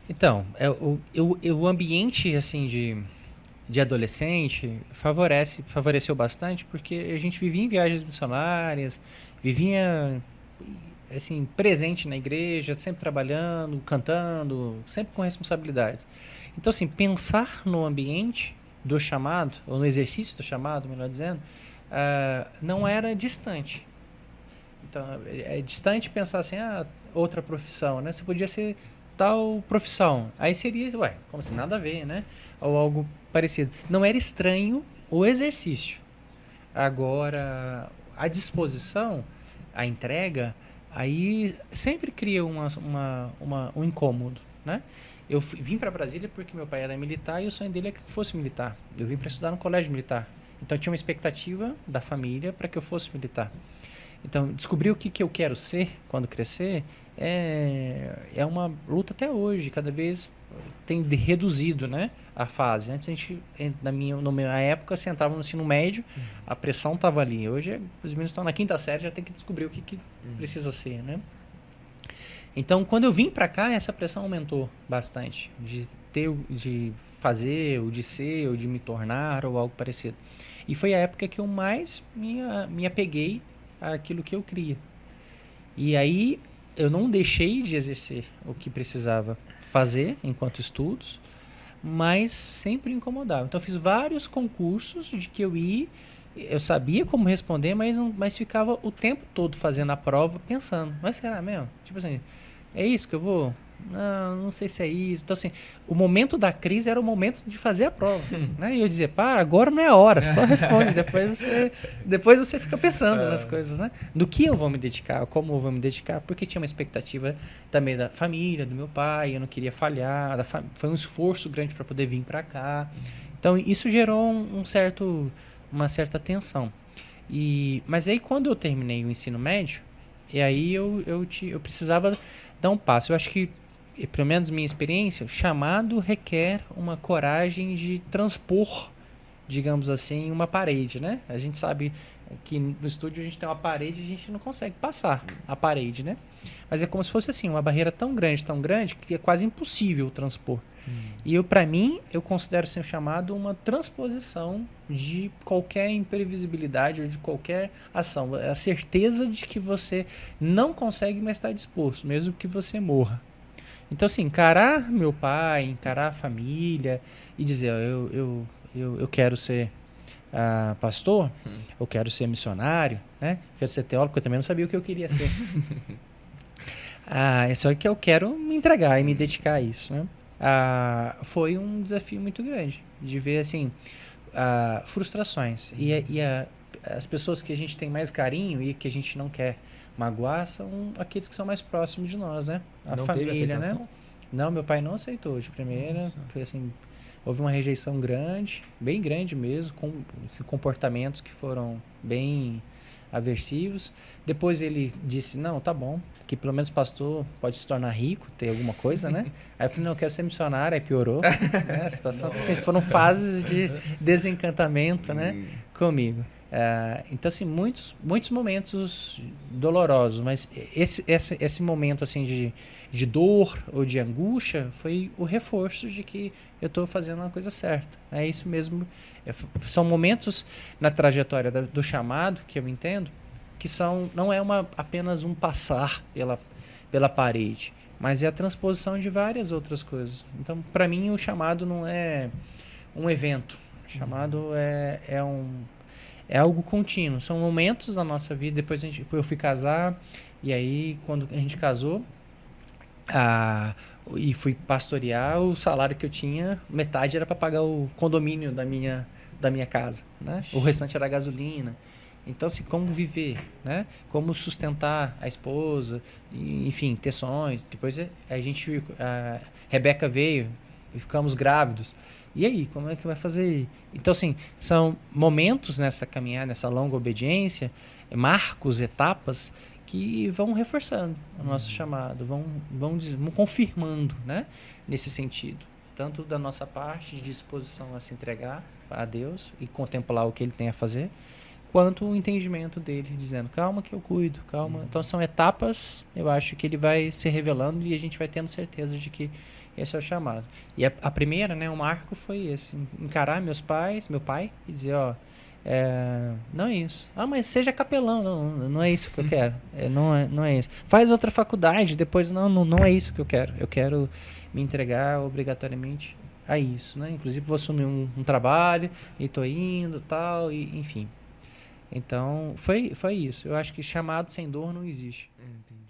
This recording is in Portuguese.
Então, o ambiente, assim, de adolescente favoreceu bastante, porque a gente vivia em viagens missionárias, vivia, assim, presente na igreja, sempre trabalhando, cantando, sempre com responsabilidades. Então, assim, pensar no ambiente do chamado, ou no exercício do chamado, melhor dizendo, não era distante. Então, é distante pensar assim, outra profissão, né? Você podia ser tal profissão. Aí seria, ué, como assim, nada a ver, né? Ou algo parecido. Não era estranho o exercício. Agora, a disposição, a entrega, aí sempre cria um incômodo, né? Vim para Brasília porque meu pai era militar e o sonho dele é que eu fosse militar. Eu vim para estudar no colégio militar. Então tinha uma expectativa da família para que eu fosse militar. Então, descobrir o que eu quero ser quando crescer é uma luta até hoje. Cada vez tem reduzido, né, a fase. Antes a gente, na minha época, você entrava no ensino médio, a pressão estava ali. Hoje os meninos estão na quinta série, já tem que descobrir o que precisa ser, né? Então, quando eu vim para cá, essa pressão aumentou bastante. De fazer, ou de ser, ou de me tornar, ou algo parecido. E foi a época que eu mais me apeguei àquilo que eu queria. E aí eu não deixei de exercer o que precisava fazer enquanto estudos, mas sempre incomodava. Então eu fiz vários concursos de que eu sabia como responder, mas ficava o tempo todo fazendo a prova, pensando, mas será mesmo? Tipo assim, é isso que eu vou? Não sei se é isso. Então, assim, o momento da crise era o momento de fazer a prova. Né? E eu dizia, agora não é a hora, só responde. Depois você fica pensando nas coisas, né? Do que eu vou me dedicar, como eu vou me dedicar, porque tinha uma expectativa também da família, do meu pai, eu não queria falhar. Foi um esforço grande para poder vir para cá. Então, isso gerou uma certa tensão. Mas aí, quando eu terminei o ensino médio, e aí eu precisava dar um passo. Eu acho que, pelo menos minha experiência, o chamado requer uma coragem de transpor, digamos assim, uma parede, né? A gente sabe que no estúdio a gente tem uma parede e a gente não consegue passar a parede, né? Mas é como se fosse assim, uma barreira tão grande, que é quase impossível transpor. E para mim, eu considero ser chamado uma transposição de qualquer imprevisibilidade ou de qualquer ação. É a certeza de que você não consegue mais estar disposto, mesmo que você morra. Então, assim, encarar meu pai, encarar a família e dizer, eu quero ser pastor, eu quero ser missionário, né? Eu quero ser teólogo, porque eu também não sabia o que eu queria ser. É só que eu quero me entregar e me dedicar a isso, né? Foi um desafio muito grande de ver, assim, frustrações. As pessoas que a gente tem mais carinho e que a gente não quer magoar são aqueles que são mais próximos de nós, né? A Não teve família, né? aceitação? Não, meu pai não aceitou de primeira. Nossa. Foi assim, houve uma rejeição grande, bem grande mesmo, com assim, comportamentos que foram bem aversivos. Depois ele disse, não, tá bom, que pelo menos pastor pode se tornar rico, ter alguma coisa, né? Aí eu falei, não, eu quero ser missionário, aí piorou. Né? A situação, assim, foram fases de desencantamento, né? Comigo. Então, assim, muitos momentos dolorosos, mas esse momento, assim, de dor ou de angústia foi o reforço de que eu estou fazendo uma coisa certa. É isso mesmo. São momentos na trajetória do chamado, que eu entendo, que não é apenas um passar pela parede, mas é a transposição de várias outras coisas. Então, para mim, o chamado não é um evento. O chamado é algo contínuo. São momentos da nossa vida. Depois eu fui casar, e aí, quando a gente casou, e fui pastorear, o salário que eu tinha, metade era para pagar o condomínio da minha casa, né? O restante era gasolina. Então, assim, como viver, né? Como sustentar a esposa, enfim, ter sonhos. Depois a Rebeca veio e ficamos grávidos. E aí, como é que vai fazer? Então, assim, são momentos nessa caminhada, nessa longa obediência, marcos, etapas que vão reforçando o nosso chamado, vão confirmando, né? Nesse sentido. Tanto da nossa parte de disposição a se entregar a Deus e contemplar o que Ele tem a fazer, quanto o entendimento dele, dizendo, calma que eu cuido, calma. Então são etapas, eu acho que ele vai se revelando e a gente vai tendo certeza de que esse é o chamado. E a primeira, né, o marco foi esse, encarar meu pai, e dizer, ó, não é isso. Ah, mas seja capelão. Não é isso que eu quero. Não é isso. Faz outra faculdade, depois não é isso que eu quero. Eu quero me entregar obrigatoriamente a isso, né? Inclusive vou assumir um trabalho e tô indo, tal, e enfim. Então, foi isso. Eu acho que chamado sem dor não existe. Entendi.